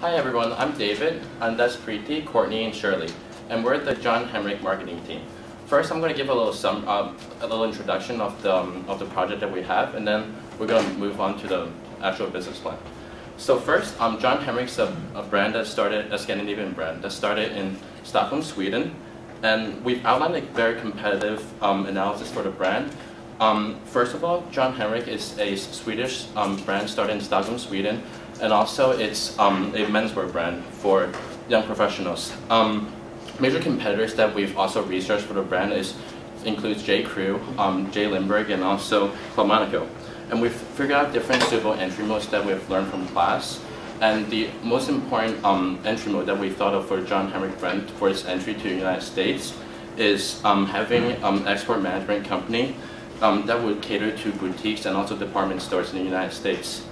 Hi everyone, I'm David, and that's Preeti, Courtney, and Shirley, and we're the John Henric marketing team. First, I'm going to give a little introduction of the project that we have, and then we're going to move on to the actual business plan. So first, John Henric's a brand that started, a Scandinavian brand that started in Stockholm, Sweden, and we've outlined a very competitive analysis for the brand. First of all, John Henric is a Swedish brand started in Stockholm, Sweden, and also it's a menswear brand for young professionals. Major competitors that we've also researched for the brand includes J. Crew, J. Lindbergh, and also Club Monaco. And we've figured out different suitable entry modes that we've learned from class. And the most important entry mode that we thought of for John Henric brand for its entry to the United States is having an export management company that would cater to boutiques and also department stores in the United States.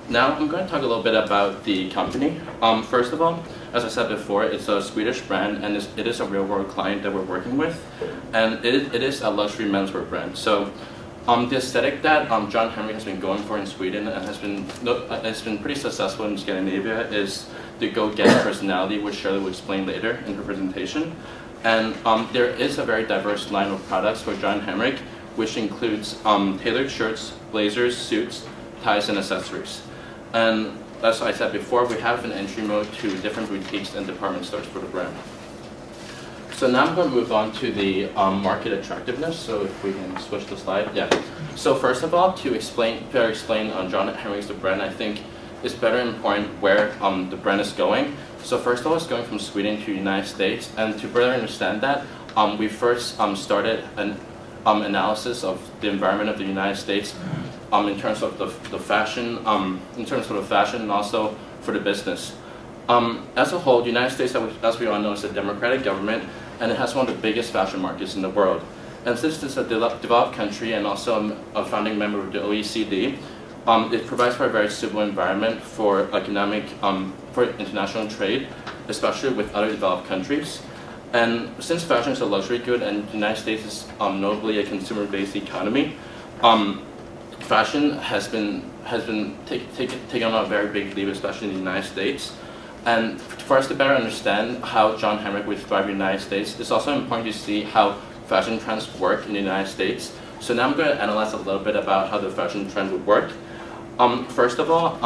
Now I'm going to talk a little bit about the company. First of all, as I said before, it's a Swedish brand, and it is a real-world client that we're working with, and it is a luxury menswear brand. So the aesthetic that John Henric has been going for in Sweden and has been pretty successful in Scandinavia is the go-getter personality, which Shirley will explain later in her presentation. And there is a very diverse line of products for John Henric, which includes tailored shirts, blazers, suits, ties, and accessories. And as I said before, we have an entry mode to different boutiques and department stores for the brand. So now I'm going to move on to the market attractiveness. So if we can switch the slide, yeah. So first of all, to explain on John Henric's the brand, I think it's better important where the brand is going. So first of all, it's going from Sweden to the United States, and to better understand that, we first started an analysis of the environment of the United States in terms of the fashion, and also for the business. As a whole, the United States, as we all know, is a democratic government, and it has one of the biggest fashion markets in the world. And since it's a developed country and also a founding member of the OECD, it provides for a very suitable environment for for international trade, especially with other developed countries. And since fashion is a luxury good and the United States is notably a consumer-based economy, fashion has been taking on a very big leap, especially in the United States. And for us to better understand how John Henric would thrive in the United States, it's also important to see how fashion trends work in the United States. So now I'm going to analyze a little bit about how the fashion trend would work. First of all,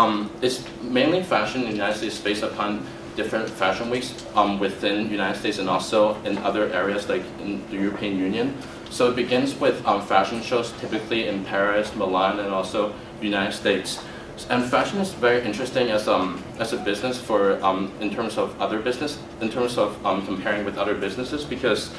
it's mainly fashion in the United States based upon different fashion weeks within the United States and also in other areas like in the European Union. So it begins with fashion shows typically in Paris, Milan, and also the United States. And fashion is very interesting as a business for in terms of comparing with other businesses, because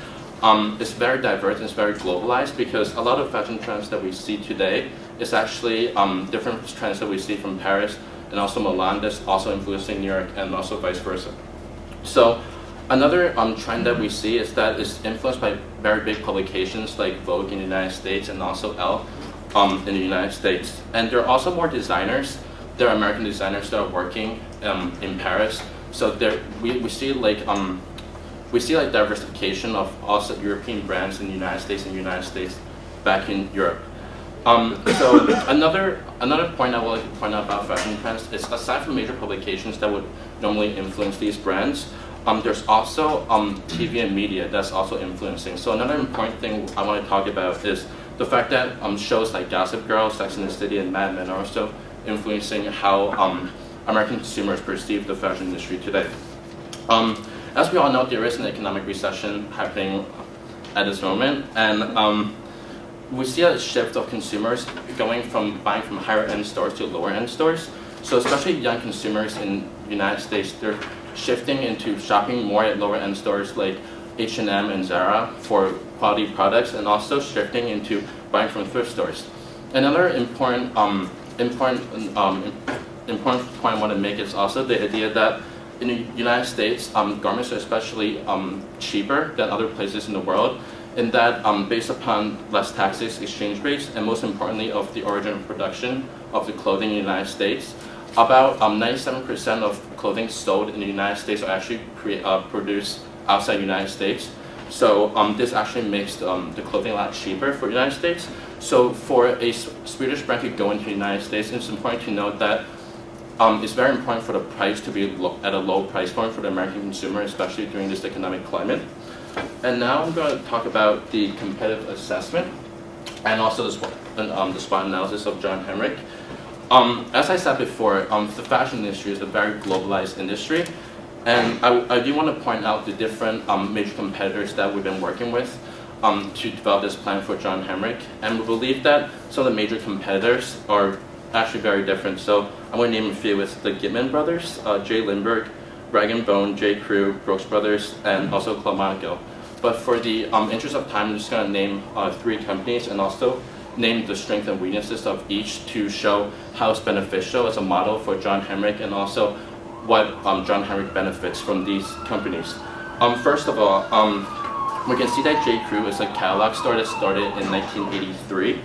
it's very diverse and it's very globalized, because a lot of fashion trends that we see today is actually different trends that we see from Paris and also Milan that's also influencing New York, and also vice versa. So another trend that we see is that it's influenced by very big publications like Vogue in the United States and also Elle in the United States. And there are also more designers. There are American designers that are working in Paris. So we see diversification of also European brands in the United States and the United States back in Europe. So another point I would like to point out about fashion trends is, aside from major publications that would normally influence these brands, there's also TV and media that's also influencing. So another important thing I want to talk about is the fact that shows like Gossip Girl, Sex and the City, and Mad Men are also influencing how American consumers perceive the fashion industry today. As we all know, there is an economic recession happening at this moment, and we see a shift of consumers going from buying from higher-end stores to lower-end stores. So especially young consumers in the United States, they're shifting into shopping more at lower-end stores like H&M and Zara for quality products, and also shifting into buying from thrift stores. Another important point I want to make is also the idea that in the United States, garments are especially cheaper than other places in the world, in that based upon less taxes, exchange rates, and most importantly of the origin of production of the clothing in the United States, about 97% of clothing sold in the United States are actually produced outside the United States. So this actually makes the clothing a lot cheaper for the United States. So for a Swedish brand to go into the United States, it's important to note that it's very important for the price to be at a low price point for the American consumer, especially during this economic climate. And now I'm going to talk about the competitive assessment and also the SWOT analysis of John Henric. As I said before, the fashion industry is a very globalized industry, and I do want to point out the different major competitors that we've been working with to develop this plan for John Henric. And we believe that some of the major competitors are actually very different. So I'm going to name a few. It's the Gitman brothers, J. Lindbergh, Rag & Bone, J. Crew, Brooks Brothers, and also Club Monaco. But for the interest of time, I'm just going to name 3 companies and also name the strengths and weaknesses of each to show how it's beneficial as a model for John Henric and also what John Henric benefits from these companies. First of all, we can see that J. Crew is a catalog store that started in 1983.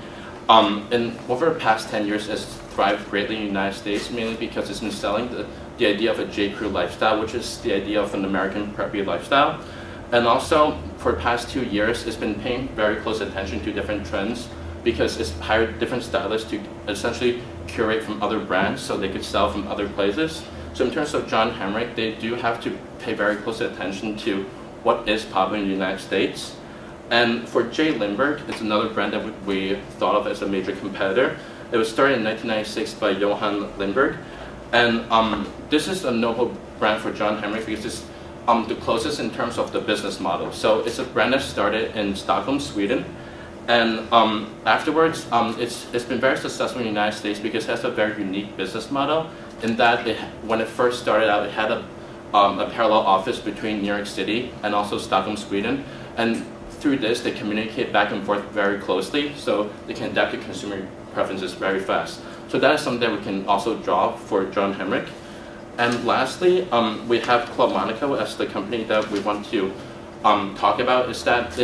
And over the past 10 years, it's thrived greatly in the United States, mainly because it's been selling the idea of a J. Crew lifestyle, which is the idea of an American preppy lifestyle. And also, for the past 2 years, it's been paying very close attention to different trends because it's hired different stylists to essentially curate from other brands so they could sell from other places. So in terms of John Henric, they do have to pay very close attention to what is popular in the United States. And for J. Lindbergh, it's another brand that we thought of as a major competitor. It was started in 1996 by Johan Lindbergh. And this is a notable brand for John Henric because it's the closest in terms of the business model. So it's a brand that started in Stockholm, Sweden. And afterwards, it's been very successful in the United States because it has a very unique business model in that when it first started out, it had a parallel office between New York City and also Stockholm, Sweden. And through this, they communicate back and forth very closely, so they can adapt to consumer preferences very fast. So that is something that we can also draw for John Henric. And lastly, we have Club Monaco as the company that we want to talk about. Is that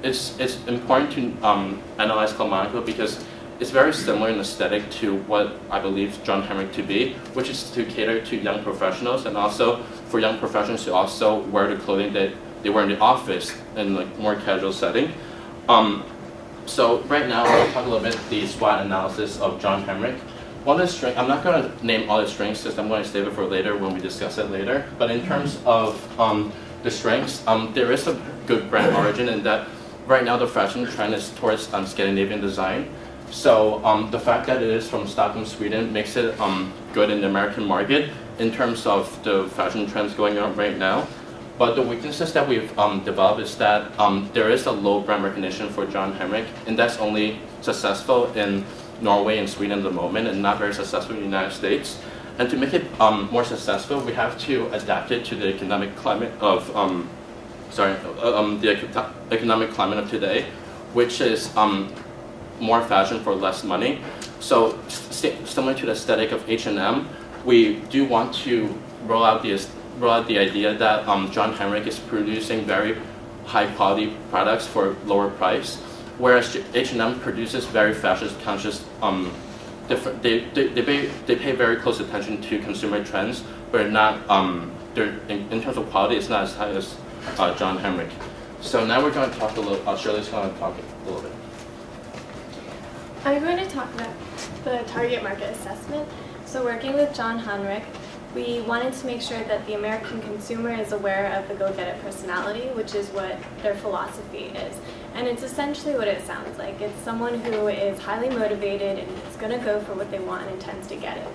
it's important to analyze Club Monaco because it's very similar in aesthetic to what I believe John Henric to be, which is to cater to young professionals and also for young professionals to also wear the clothing that they wear in the office in a more casual setting. So right now, I'll talk a little bit the SWOT analysis of John Henric. One of the strengths, I'm not going to name all the strengths because I'm going to save it for later when we discuss it later. But in terms of the strengths, there is a good brand origin in that right now the fashion trend is towards Scandinavian design. So the fact that it is from Stockholm, Sweden makes it good in the American market in terms of the fashion trends going on right now. But the weaknesses that we've developed is that there is a low brand recognition for John Henric, and that's only successful in Norway and Sweden at the moment, and not very successful in the United States. And to make it more successful, we have to adapt it to the economic climate of economic climate of today, which is more fashion for less money. So similar to the aesthetic of H&M, we do want to roll out the idea that John Henric is producing very high quality products for lower price, whereas H&M produces very fashion conscious they pay very close attention to consumer trends, but not in terms of quality it's not as high as John Henric. So now we're going to talk a little, Shirley's going to talk a little bit. I'm going to talk about the target market assessment. So working with John Henric, we wanted to make sure that the American consumer is aware of the go-get-it personality, which is what their philosophy is. And it's essentially what it sounds like. It's someone who is highly motivated and is going to go for what they want and intends to get it.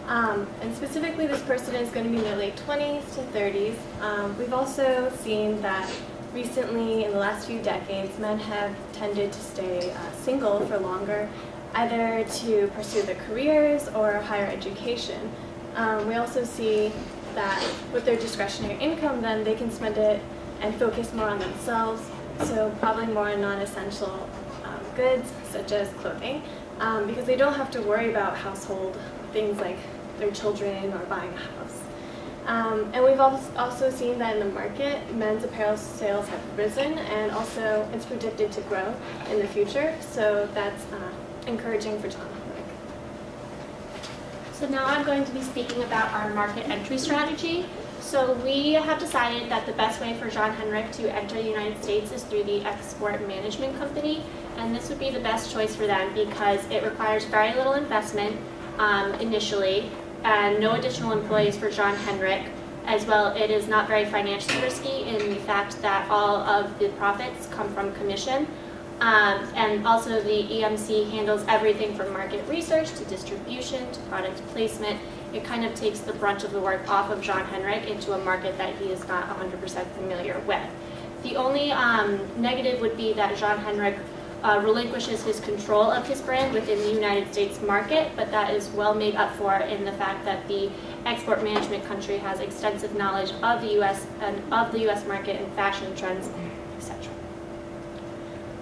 And specifically, this person is going to be in their late 20s to 30s. We've also seen that recently, in the last few decades, men have tended to stay single for longer, either to pursue their careers or higher education. We also see that with their discretionary income, then they can spend it and focus more on themselves, so probably more on non-essential goods, such as clothing, because they don't have to worry about household things like their children or buying a house. And we've also seen that in the market, men's apparel sales have risen, and also it's predicted to grow in the future, so that's encouraging for John Henric. So now I'm going to be speaking about our market entry strategy. So we have decided that the best way for John Henric to enter the United States is through the Export Management Company, and this would be the best choice for them because it requires very little investment initially. and no additional employees for John Henric. As well, it is not very financially risky in the fact that all of the profits come from commission. And also the EMC handles everything from market research to distribution to product placement. It kind of takes the brunt of the work off of John Henric into a market that he is not 100% familiar with. The only negative would be that John Henric relinquishes his control of his brand within the United States market, but that is well made up for in the fact that the export management country has extensive knowledge of the U.S. and of the U.S. market and fashion trends, etc.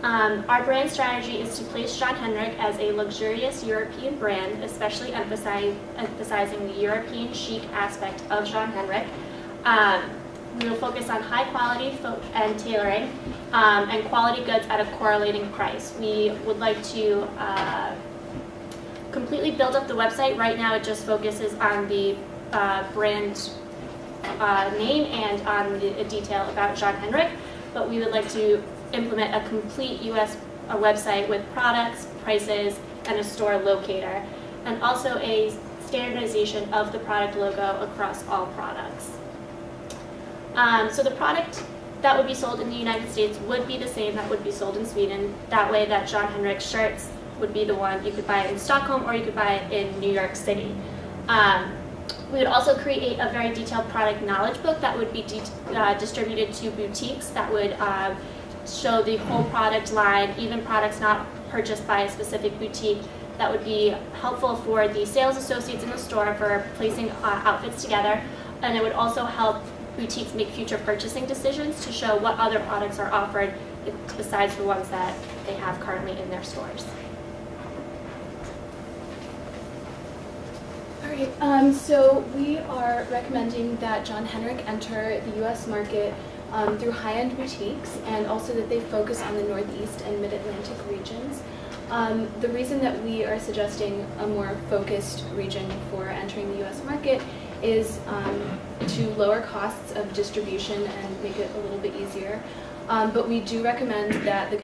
Our brand strategy is to place John Henric as a luxurious European brand, especially emphasizing the European chic aspect of John Henric. We will focus on high quality and tailoring and quality goods at a correlating price. We would like to completely build up the website. Right now it just focuses on the brand name and on the detail about John Henric, but we would like to implement a complete US website with products, prices, and a store locator, and also a standardization of the product logo across all products. So the product that would be sold in the United States would be the same that would be sold in Sweden. That way that John Henric shirts would be the one. You could buy it in Stockholm or you could buy it in New York City. We would also create a very detailed product knowledge book that would be distributed to boutiques that would show the whole product line, even products not purchased by a specific boutique. That would be helpful for the sales associates in the store for placing outfits together, and it would also help boutiques make future purchasing decisions to show what other products are offered besides the ones that they have currently in their stores. All right, so we are recommending that John Henric enter the U.S. market through high-end boutiques, and also that they focus on the Northeast and Mid-Atlantic regions. The reason that we are suggesting a more focused region for entering the U.S. market is to lower costs of distribution and make it a little bit easier. But we do recommend that the